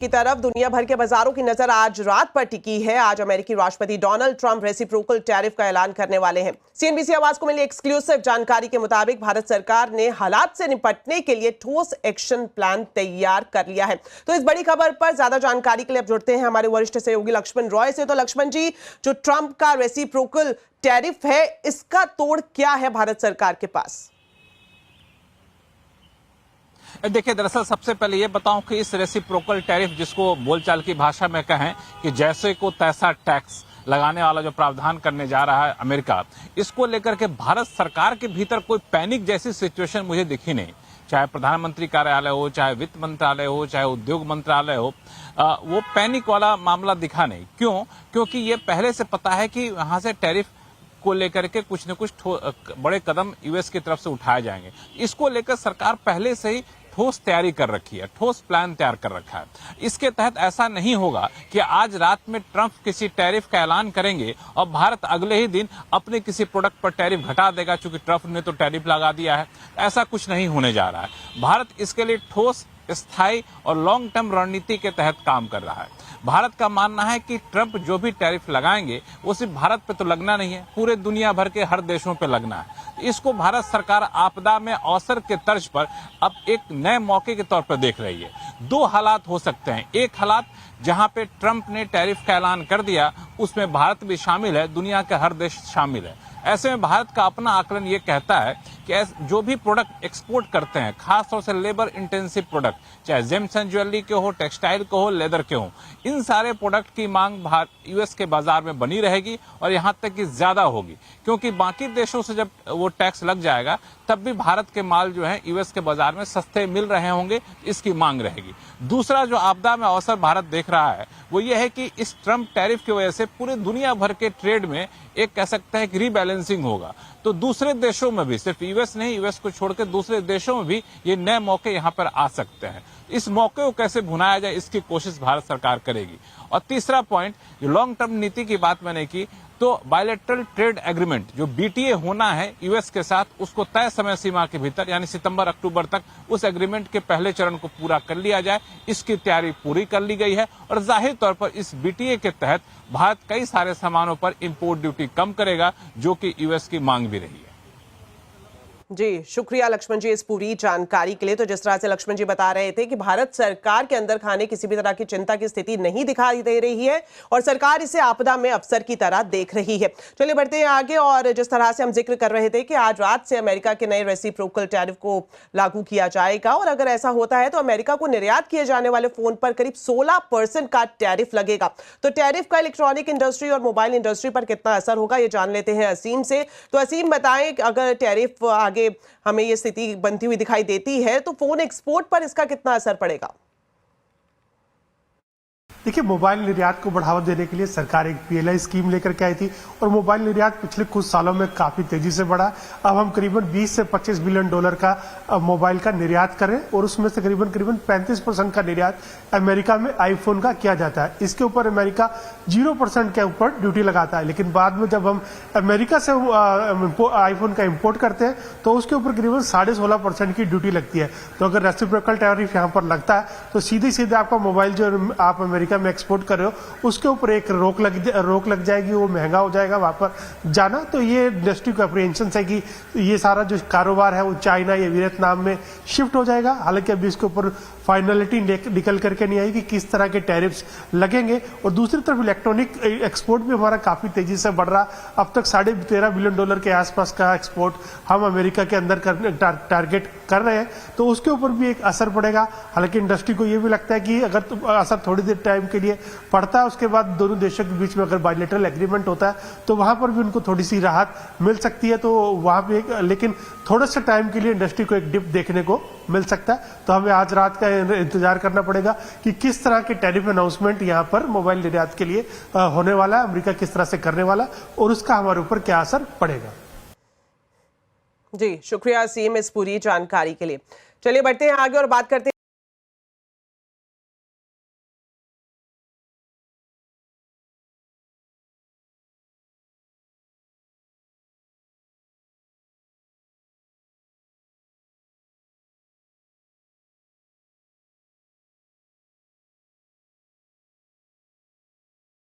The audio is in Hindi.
की तरफ दुनिया भर के बाजारों की नजर आज रात पर टिकी है। आज अमेरिकी राष्ट्रपति डोनाल्ड ट्रंप रेसिप्रोकल टैरिफ का ऐलान करने वाले हैं। सीएनबीसी आवाज को मिली एक्सक्लूसिव जानकारी के मुताबिक भारत सरकार ने हालात से निपटने के लिए ठोस एक्शन प्लान तैयार कर लिया है। तो इस बड़ी खबर पर ज्यादा जानकारी के लिए अब जुड़ते हैं हमारे वरिष्ठ सहयोगी लक्ष्मण रॉय से। तो लक्ष्मण जी, जो ट्रंप का रेसिप्रोकल टैरिफ है, इसका तोड़ क्या है भारत सरकार के पास? देखिए, दरअसल सबसे पहले ये बताऊं कि इस रेसिप्रोकल टैरिफ, जिसको बोलचाल की भाषा में कहें कि जैसे को तैसा टैक्स लगाने वाला जो प्रावधान करने जा रहा है अमेरिका, इसको लेकर के भारत सरकार के भीतर कोई पैनिक जैसी सिचुएशन मुझे दिखी नहीं। चाहे प्रधानमंत्री कार्यालय हो, चाहे वित्त मंत्रालय हो, चाहे उद्योग मंत्रालय हो, वो पैनिक वाला मामला दिखा नहीं। क्यों? क्योंकि ये पहले से पता है कि वहां से टैरिफ को लेकर के कुछ न कुछ बड़े कदम यूएस की तरफ से उठाए जाएंगे। इसको लेकर सरकार पहले से ही ठोस तैयारी कर रखी है, ठोस प्लान तैयार कर रखा है। इसके तहत ऐसा नहीं होगा कि आज रात में ट्रंप किसी टैरिफ का ऐलान करेंगे और भारत अगले ही दिन अपने किसी प्रोडक्ट पर टैरिफ घटा देगा, क्योंकि ट्रंप ने तो टैरिफ लगा दिया है। ऐसा कुछ नहीं होने जा रहा है। भारत इसके लिए ठोस, स्थायी और लॉन्ग टर्म रणनीति के तहत काम कर रहा है। भारत का मानना है कि ट्रंप जो भी टैरिफ लगाएंगे वो सिर्फ भारत पे तो लगना नहीं है, पूरे दुनिया भर के हर देशों पे लगना है। इसको भारत सरकार आपदा में अवसर के तर्ज पर अब एक नए मौके के तौर पर देख रही है। दो हालात हो सकते हैं। एक हालात जहां पे ट्रंप ने टैरिफ का ऐलान कर दिया, उसमें भारत भी शामिल है, दुनिया के हर देश शामिल है। ऐसे में भारत का अपना आकलन ये कहता है कि जो भी प्रोडक्ट एक्सपोर्ट करते हैं, खासतौर से लेबर इंटेंसिव प्रोडक्ट, चाहे जेम्स एंड ज्वेलरी के हो, टेक्सटाइल के हो, लेदर के हो, इन सारे प्रोडक्ट की मांग यूएस के बाजार में बनी रहेगी और यहां तक कि ज्यादा होगी, क्योंकि बाकी देशों से जब वो टैक्स लग जाएगा तब भी भारत के माल जो है यूएस के बाजार में सस्ते मिल रहे होंगे, इसकी मांग रहेगी। दूसरा जो आपदा में अवसर भारत देख रहा है वो ये है कि इस ट्रंप टैरिफ की वजह से पूरे दुनिया भर के ट्रेड में एक कह सकते हैं कि रीबैलेंसिंग होगा। तो दूसरे देशों में भी, सिर्फ यूएस नहीं, यूएस को छोड़कर दूसरे देशों में भी ये नए मौके यहां पर आ सकते हैं। इस मौके को कैसे भुनाया जाए, इसकी कोशिश भारत सरकार करेगी। और तीसरा पॉइंट, जो लॉन्ग टर्म नीति की बात मैंने की, तो बायलैटरल ट्रेड एग्रीमेंट जो बीटीए होना है यूएस के साथ, उसको तय समय सीमा के भीतर यानी सितंबर अक्टूबर तक उस एग्रीमेंट के पहले चरण को पूरा कर लिया जाए, इसकी तैयारी पूरी कर ली गई है। और जाहिर तौर पर इस बीटीए के तहत भारत कई सारे सामानों पर इंपोर्ट ड्यूटी कम करेगा, जो कि यूएस की मांग भी रही है। जी, शुक्रिया लक्ष्मण जी इस पूरी जानकारी के लिए। तो जिस तरह से लक्ष्मण जी बता रहे थे कि भारत सरकार के अंदर खाने किसी भी तरह की चिंता की स्थिति नहीं दिखाई दे रही है और सरकार इसे आपदा में अवसर की तरह देख रही है। चलिए बढ़ते हैं आगे। और जिस तरह से हम जिक्र कर रहे थे कि आज रात से अमेरिका के नए रेसिप्रोकल टैरिफ को लागू किया जाएगा और अगर ऐसा होता है तो अमेरिका को निर्यात किए जाने वाले फोन पर करीब 16% का टैरिफ लगेगा। तो टैरिफ का इलेक्ट्रॉनिक इंडस्ट्री और मोबाइल इंडस्ट्री पर कितना असर होगा, ये जान लेते हैं असीम से। तो असीम, बताएं, अगर टैरिफ आगे हमें ये स्थिति बनती हुई दिखाई देती है तो फोन एक्सपोर्ट पर इसका कितना असर पड़ेगा? देखिए, मोबाइल निर्यात को बढ़ावा देने के लिए सरकार एक पीएलआई स्कीम लेकर के आई थी और मोबाइल निर्यात पिछले कुछ सालों में काफी तेजी से बढ़ा। अब हम करीबन 20 से 25 बिलियन डॉलर का मोबाइल का निर्यात करें और उसमें से करीबन 35% का निर्यात अमेरिका में आईफोन का किया जाता है। इसके ऊपर अमेरिका 0% के ऊपर ड्यूटी लगाता है, लेकिन बाद में जब हम अमेरिका से आईफोन का इम्पोर्ट करते हैं तो उसके ऊपर करीबन 16.5% की ड्यूटी लगती है। तो अगर रेसिप्रोकल टैरिफ यहाँ पर लगता है तो सीधे सीधे आपका मोबाइल जो आप अमेरिका में एक्सपोर्ट कर रहे हो उसके ऊपर एक रोक लग जाएगी, वो महंगा हो जाएगा वहां पर जाना। तो ये इंडस्ट्री को अप्रीहेंशन है कि ये सारा जो कारोबार है वो चाइना या वियतनाम में शिफ्ट हो जाएगा। हालांकि अभी इसके ऊपर फाइनलिटी निकल करके नहीं आई कि किस तरह के टैरिफ्स लगेंगे। और दूसरी तरफ इलेक्ट्रॉनिक एक्सपोर्ट भी हमारा काफी तेजी से बढ़ रहा। अब तक $13.5 बिलियन के आसपास का एक्सपोर्ट हम अमेरिका के अंदर टारगेट कर रहे हैं, तो उसके ऊपर भी एक असर पड़ेगा। हालांकि इंडस्ट्री को ये भी लगता है कि अगर असर थोड़ी देर टाइम के लिए पड़ता है, उसके बाद दोनों देशों के बीच में अगर बायलैटरल एग्रीमेंट होता है तो वहां पर भी उनको थोड़ी सी राहत मिल सकती है। तो वहां पे लेकिन थोड़ा सा टाइम के लिए इंडस्ट्री को एक डिप देखने को मिल सकता है। तो हमें आज रात का इंतजार करना पड़ेगा कि किस तरह के टैरिफ अनाउंसमेंट यहां पर मोबाइल निर्यात के लिए होने वाला है, अमेरिका किस तरह से करने वाला और उसका हमारे ऊपर क्या असर पड़ेगा। जी, शुक्रिया असीम इस पूरी जानकारी के लिए। चलिए बढ़ते हैं आगे और बात करते हैं